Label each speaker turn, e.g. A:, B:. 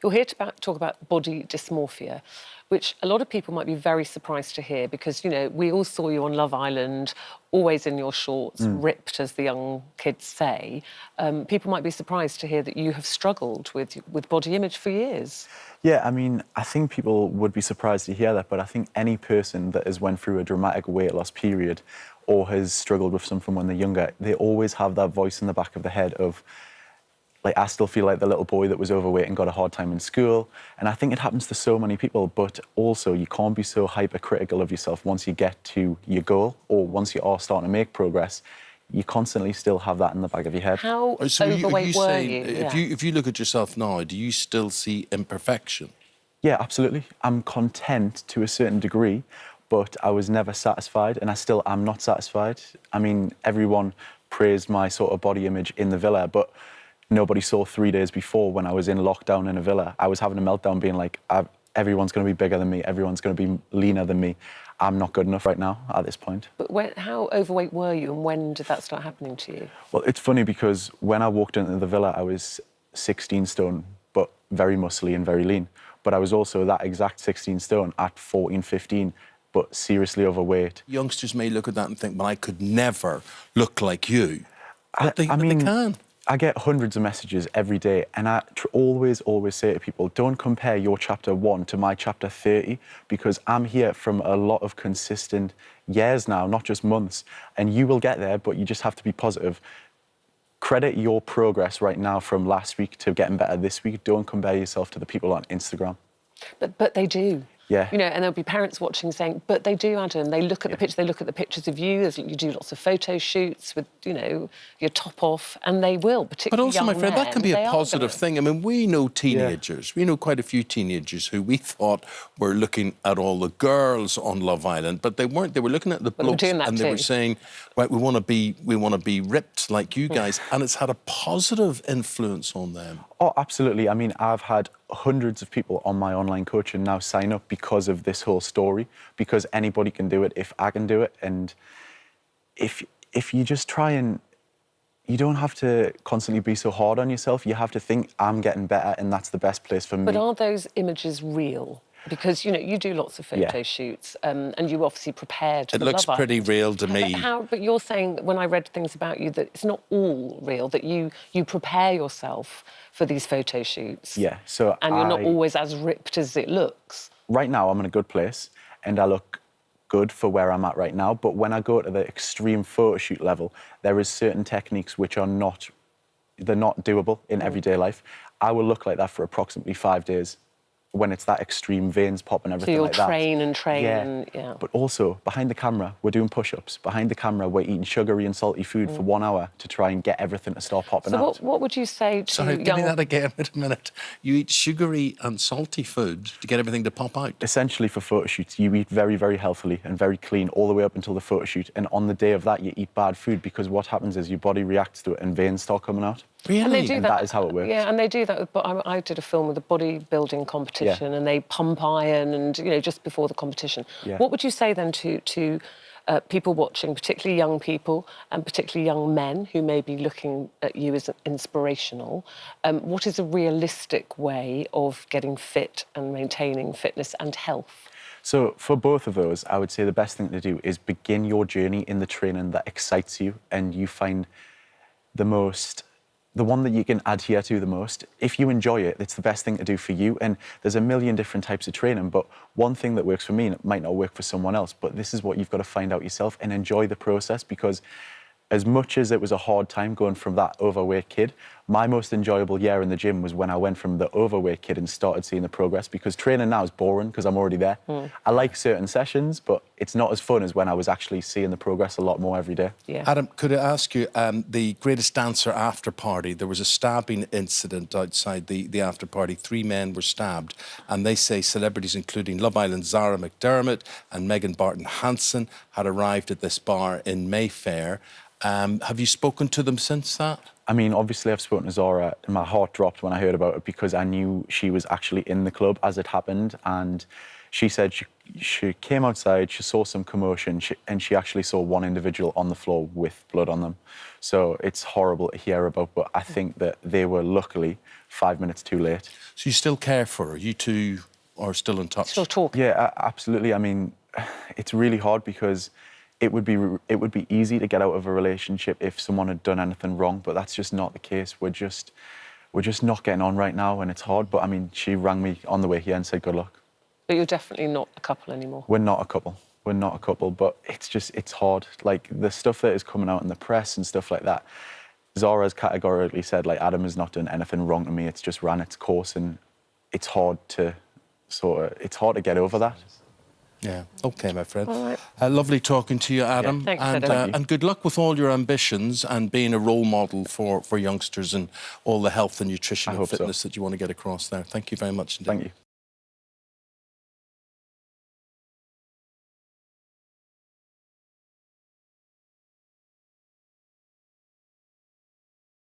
A: You're here to talk about body dysmorphia, which a lot of people might be very surprised to hear because, you know, we all saw you on Love Island, always in your shorts, ripped, as the young kids say. People might be surprised to hear that you have struggled with body image for years.
B: Yeah, I mean, I think people would be surprised to hear that, but I think any person that has went through a dramatic weight loss period or has struggled with something when they're younger, they always have that voice in the back of the head of, like, I still feel like the little boy that was overweight and got a hard time in school. And I think it happens to so many people, but also you can't be so hypercritical of yourself once you get to your goal or once you are starting to make progress. You constantly still have that in the back of your head.
A: How overweight were you?
C: If you look at yourself now, do you still see imperfection?
B: Yeah, absolutely. I'm content to a certain degree, but I was never satisfied, and I still am not satisfied. I mean, everyone praised my sort of body image in the villa, but nobody saw 3 days before when I was in lockdown in a villa. I was having a meltdown being like, everyone's going to be bigger than me, everyone's going to be leaner than me. I'm not good enough right now at this point.
A: But how overweight were you and when did that start happening to you?
B: Well, it's funny because when I walked into the villa, I was 16 stone, but very muscly and very lean. But I was also that exact 16 stone at 14, 15, but seriously overweight.
C: Youngsters may look at that and think, well, I could never look like you. But they can.
B: I get hundreds of messages every day, and I always say to people, don't compare your chapter 1 to my chapter 30, because I'm here from a lot of consistent years now, not just months, and you will get there, but you just have to be positive. Credit your progress right now from last week to getting better this week. Don't compare yourself to the people on Instagram.
A: But they do.
B: Yeah.
A: You know, and there'll be parents watching saying, but they do, Adam. They look at the picture, they look at the pictures of you, as you do lots of photo shoots with, you know, your top off, and they will, particularly young men.
C: But also, my friend, that can be a positive thing. I mean, we know teenagers. We know quite a few teenagers who we thought were looking at all the girls on Love Island, but they weren't. They were looking at the blokes and they were saying, right, we want to be ripped like you guys, and it's had a positive influence on them.
B: Oh, absolutely. I mean, I've had hundreds of people on my online coaching now sign up because of this whole story, because anybody can do it if I can do it. And if you just try and... You don't have to constantly be so hard on yourself. You have to think, I'm getting better, and that's the best place for me.
A: But are those images real? Because, you know, you do lots of photo shoots and you obviously prepared to
C: It looks pretty real to me.
A: But you're saying, when I read things about you, that it's not all real, that you prepare yourself for these photo shoots.
B: Yeah, so
A: and you're not always as ripped as it looks.
B: Right now, I'm in a good place, and I look good for where I'm at right now. But when I go to the extreme photo shoot level, there is certain techniques which are not doable in everyday life. I will look like that for approximately 5 days. When it's that extreme, veins pop and everything like that.
A: So you'll train.
B: Yeah. But also, behind the camera, we're doing push-ups. Behind the camera, we're eating sugary and salty food for 1 hour to try and get everything to start popping out.
A: So what would you say to
C: Sorry, give me that again in a minute. You eat sugary and salty food to get everything to pop out?
B: Essentially, for photo shoots, you eat very, very healthily and very clean all the way up until the photo shoot. And on the day of that, you eat bad food because what happens is your body reacts to it and veins start coming out.
C: Really?
A: And they do
B: that is how it works.
A: Yeah, and they do that. I did a film with a bodybuilding competition, and they pump iron, and you know, just before the competition.
B: Yeah.
A: What would you say then to people watching, particularly young people and particularly young men who may be looking at you as inspirational? What is a realistic way of getting fit and maintaining fitness and health?
B: So for both of those, I would say the best thing to do is begin your journey in the training that excites you and you find the one that you can adhere to the most. If you enjoy it, it's the best thing to do for you. And there's a million different types of training, but one thing that works for me might not work for someone else. But this is what you've got to find out yourself and enjoy the process, because as much as it was a hard time going from that overweight kid, my most enjoyable year in the gym was when I went from the overweight kid and started seeing the progress, because training now is boring because I'm already there. I like certain sessions, but it's not as fun as when I was actually seeing the progress a lot more every day.
A: Yeah.
C: Adam, could I ask you, the Greatest Dancer after party, there was a stabbing incident outside the after party. 3 men were stabbed, and they say celebrities including Love Island Zara McDermott and Megan Barton-Hanson had arrived at this bar in Mayfair. Have you spoken to them since that?
B: I mean, obviously I've spoken to Zara and my heart dropped when I heard about it, because I knew she was actually in the club as it happened, and she said she came outside, she saw some commotion, and she actually saw one individual on the floor with blood on them. So it's horrible to hear about, but I think that they were luckily 5 minutes too late.
C: So you still care for her? You two are still in touch?
A: Still talking?
B: Yeah, absolutely. I mean, it's really hard because it would be easy to get out of a relationship if someone had done anything wrong, but that's just not the case. We're just not getting on right now, and it's hard. But I mean, she rang me on the way here and said good luck.
A: But you're definitely not a couple anymore.
B: We're not a couple. We're not a couple, but it's hard. Like, the stuff that is coming out in the press and stuff like that, Zara's categorically said, like, Adam has not done anything wrong to me. It's just ran its course, and it's hard to get over that.
C: Yeah. OK, my friend.
A: All right.
C: Lovely talking to you, Adam.
A: Thanks,
C: and,
A: Adam.
C: and good luck with all your ambitions and being a role model for youngsters and all the health and nutrition and fitness that you want to get across there. Thank you very much indeed.
B: Thank you.